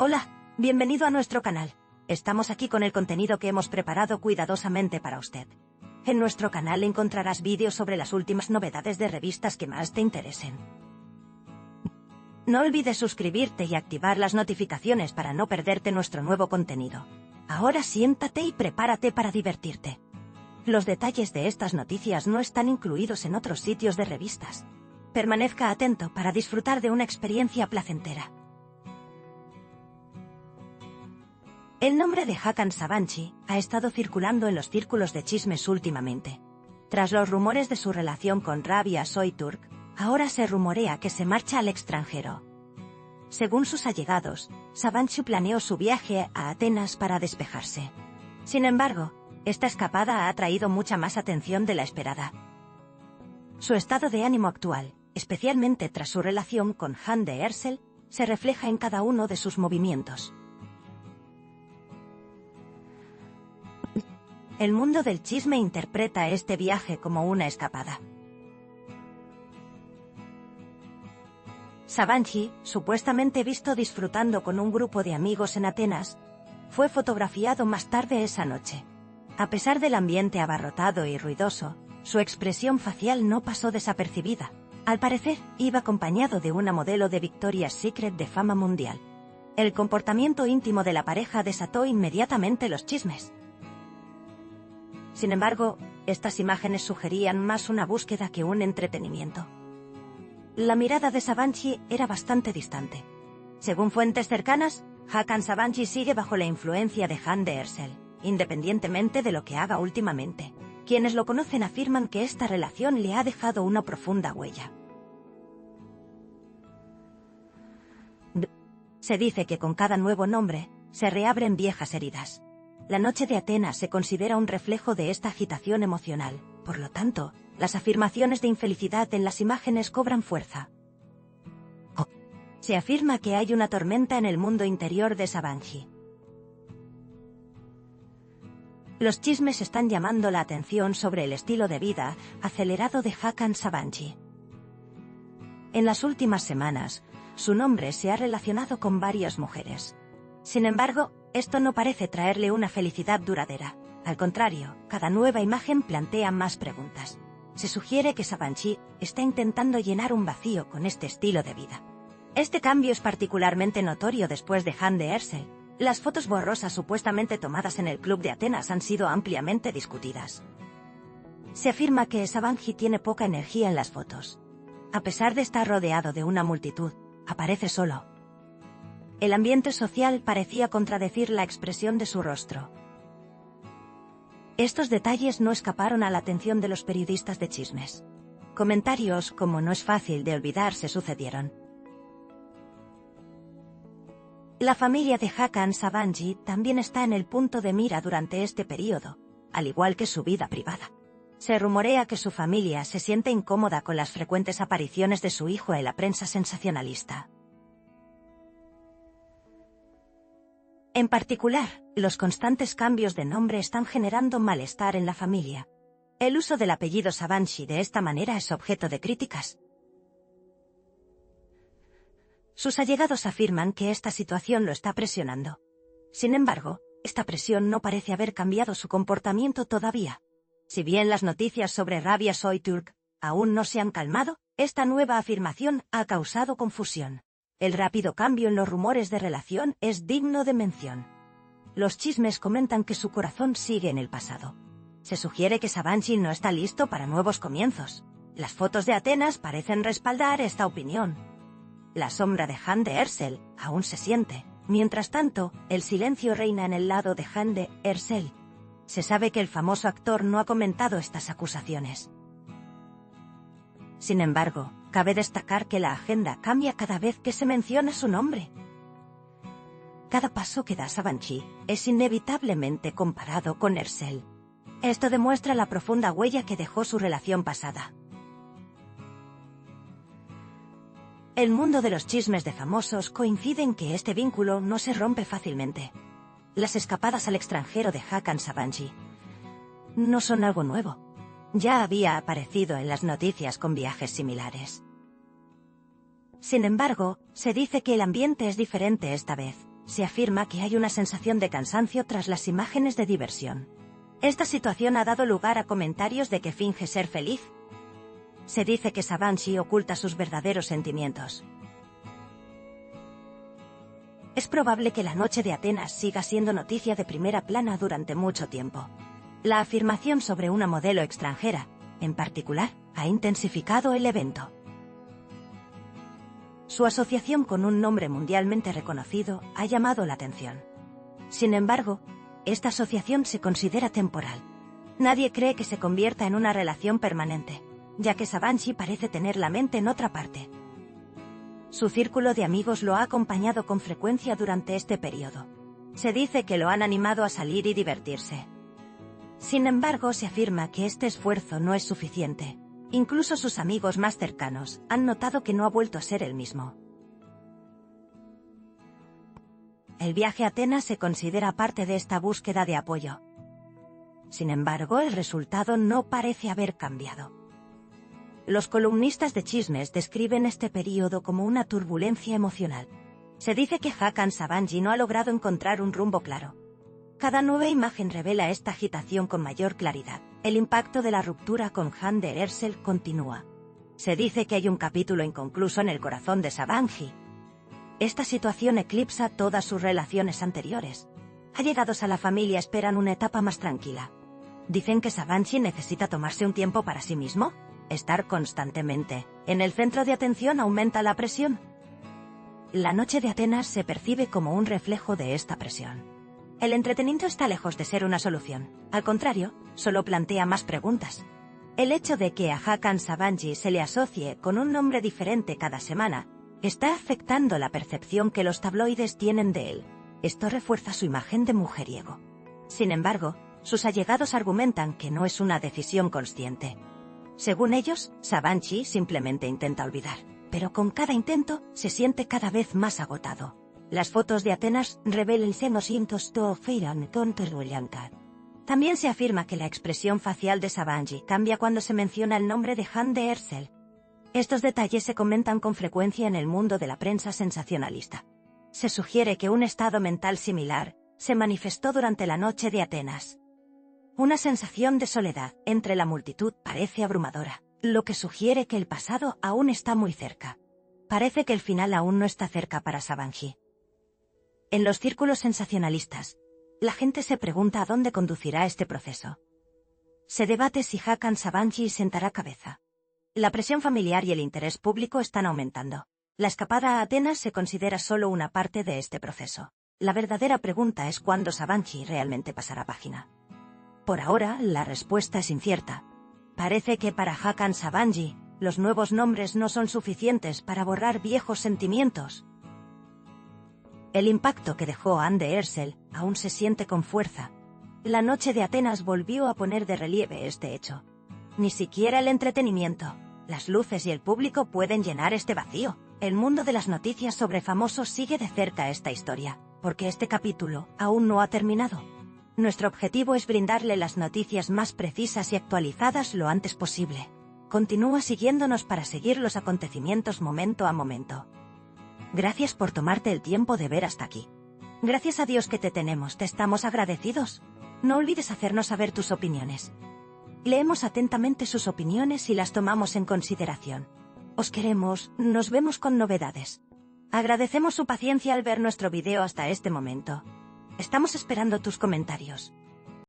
Hola, bienvenido a nuestro canal. Estamos aquí con el contenido que hemos preparado cuidadosamente para usted. En nuestro canal encontrarás vídeos sobre las últimas novedades de revistas que más te interesen. No olvides suscribirte y activar las notificaciones para no perderte nuestro nuevo contenido. Ahora siéntate y prepárate para divertirte. Los detalles de estas noticias no están incluidos en otros sitios de revistas. Permanezca atento para disfrutar de una experiencia placentera. El nombre de Hakan Sabanci ha estado circulando en los círculos de chismes últimamente. Tras los rumores de su relación con Rabia Soyturk, ahora se rumorea que se marcha al extranjero. Según sus allegados, Sabanci planeó su viaje a Atenas para despejarse. Sin embargo, esta escapada ha atraído mucha más atención de la esperada. Su estado de ánimo actual, especialmente tras su relación con Hande Erçel, se refleja en cada uno de sus movimientos. El mundo del chisme interpreta este viaje como una escapada. Sabanci, supuestamente visto disfrutando con un grupo de amigos en Atenas, fue fotografiado más tarde esa noche. A pesar del ambiente abarrotado y ruidoso, su expresión facial no pasó desapercibida. Al parecer, iba acompañado de una modelo de Victoria's Secret de fama mundial. El comportamiento íntimo de la pareja desató inmediatamente los chismes. Sin embargo, estas imágenes sugerían más una búsqueda que un entretenimiento. La mirada de Sabanci era bastante distante. Según fuentes cercanas, Hakan Sabanci sigue bajo la influencia de Hande Erçel, independientemente de lo que haga últimamente. Quienes lo conocen afirman que esta relación le ha dejado una profunda huella. Se dice que con cada nuevo nombre, se reabren viejas heridas. La noche de Atenas se considera un reflejo de esta agitación emocional, por lo tanto, las afirmaciones de infelicidad en las imágenes cobran fuerza. Se afirma que hay una tormenta en el mundo interior de Sabanci. Los chismes están llamando la atención sobre el estilo de vida acelerado de Hakan Sabanci. En las últimas semanas, su nombre se ha relacionado con varias mujeres. Sin embargo, esto no parece traerle una felicidad duradera. Al contrario, cada nueva imagen plantea más preguntas. Se sugiere que Sabanci está intentando llenar un vacío con este estilo de vida. Este cambio es particularmente notorio después de Hande Erçel. Las fotos borrosas supuestamente tomadas en el club de Atenas han sido ampliamente discutidas. Se afirma que Sabanci tiene poca energía en las fotos. A pesar de estar rodeado de una multitud, aparece solo. El ambiente social parecía contradecir la expresión de su rostro. Estos detalles no escaparon a la atención de los periodistas de chismes. Comentarios como "no es fácil de olvidar" se sucedieron. La familia de Hakan Sabanci también está en el punto de mira durante este periodo, al igual que su vida privada. Se rumorea que su familia se siente incómoda con las frecuentes apariciones de su hijo en la prensa sensacionalista. En particular, los constantes cambios de nombre están generando malestar en la familia. El uso del apellido Sabanci de esta manera es objeto de críticas. Sus allegados afirman que esta situación lo está presionando. Sin embargo, esta presión no parece haber cambiado su comportamiento todavía. Si bien las noticias sobre Rabia Soyturk aún no se han calmado, esta nueva afirmación ha causado confusión. El rápido cambio en los rumores de relación es digno de mención. Los chismes comentan que su corazón sigue en el pasado. Se sugiere que Sabanci no está listo para nuevos comienzos. Las fotos de Atenas parecen respaldar esta opinión. La sombra de Hande Erçel aún se siente. Mientras tanto, el silencio reina en el lado de Hande Erçel. Se sabe que el famoso actor no ha comentado estas acusaciones. Sin embargo, cabe destacar que la agenda cambia cada vez que se menciona su nombre. Cada paso que da Sabanci es inevitablemente comparado con Erçel. Esto demuestra la profunda huella que dejó su relación pasada. El mundo de los chismes de famosos coincide en que este vínculo no se rompe fácilmente. Las escapadas al extranjero de Hakan Sabanci no son algo nuevo. Ya había aparecido en las noticias con viajes similares. Sin embargo, se dice que el ambiente es diferente esta vez. se afirma que hay una sensación de cansancio tras las imágenes de diversión. Esta situación ha dado lugar a comentarios de que finge ser feliz. Se dice que Sabanshi oculta sus verdaderos sentimientos. Es probable que la noche de Atenas siga siendo noticia de primera plana durante mucho tiempo. La afirmación sobre una modelo extranjera, en particular, ha intensificado el evento. Su asociación con un nombre mundialmente reconocido ha llamado la atención. Sin embargo, esta asociación se considera temporal. Nadie cree que se convierta en una relación permanente, ya que Sabanshi parece tener la mente en otra parte. Su círculo de amigos lo ha acompañado con frecuencia durante este periodo. Se dice que lo han animado a salir y divertirse. Sin embargo, se afirma que este esfuerzo no es suficiente. Incluso sus amigos más cercanos han notado que no ha vuelto a ser el mismo. El viaje a Atenas se considera parte de esta búsqueda de apoyo. Sin embargo, el resultado no parece haber cambiado. Los columnistas de chismes describen este período como una turbulencia emocional. Se dice que Hakan Sabanci no ha logrado encontrar un rumbo claro. Cada nueva imagen revela esta agitación con mayor claridad. El impacto de la ruptura con Hande Erçel continúa. Se dice que hay un capítulo inconcluso en el corazón de Sabanci. Esta situación eclipsa todas sus relaciones anteriores. Allegados a la familia esperan una etapa más tranquila. Dicen que Sabanci necesita tomarse un tiempo para sí mismo. Estar constantemente en el centro de atención aumenta la presión. La noche de Atenas se percibe como un reflejo de esta presión. El entretenimiento está lejos de ser una solución. Al contrario, solo plantea más preguntas. El hecho de que a Hakan Sabanci se le asocie con un nombre diferente cada semana está afectando la percepción que los tabloides tienen de él. Esto refuerza su imagen de mujeriego. Sin embargo, sus allegados argumentan que no es una decisión consciente. Según ellos, Sabanci simplemente intenta olvidar, pero con cada intento se siente cada vez más agotado. Las fotos de Atenas revelan senosientos to feiran controllanca. También se afirma que la expresión facial de Sabanci cambia cuando se menciona el nombre de Hande Erçel. Estos detalles se comentan con frecuencia en el mundo de la prensa sensacionalista. Se sugiere que un estado mental similar se manifestó durante la noche de Atenas. Una sensación de soledad entre la multitud parece abrumadora, lo que sugiere que el pasado aún está muy cerca. Parece que el final aún no está cerca para Sabanci. En los círculos sensacionalistas, la gente se pregunta a dónde conducirá este proceso. Se debate si Hakan Sabanci sentará cabeza. La presión familiar y el interés público están aumentando. La escapada a Atenas se considera solo una parte de este proceso. La verdadera pregunta es cuándo Sabanci realmente pasará página. Por ahora, la respuesta es incierta. Parece que para Hakan Sabanci, los nuevos nombres no son suficientes para borrar viejos sentimientos. El impacto que dejó Hande Erçel aún se siente con fuerza. La noche de Atenas volvió a poner de relieve este hecho. Ni siquiera el entretenimiento, las luces y el público pueden llenar este vacío. El mundo de las noticias sobre famosos sigue de cerca esta historia, porque este capítulo aún no ha terminado. Nuestro objetivo es brindarle las noticias más precisas y actualizadas lo antes posible. Continúa siguiéndonos para seguir los acontecimientos momento a momento. Gracias por tomarte el tiempo de ver hasta aquí. Gracias a Dios que te tenemos, te estamos agradecidos. No olvides hacernos saber tus opiniones. Leemos atentamente sus opiniones y las tomamos en consideración. Os queremos, nos vemos con novedades. Agradecemos su paciencia al ver nuestro video hasta este momento. Estamos esperando tus comentarios.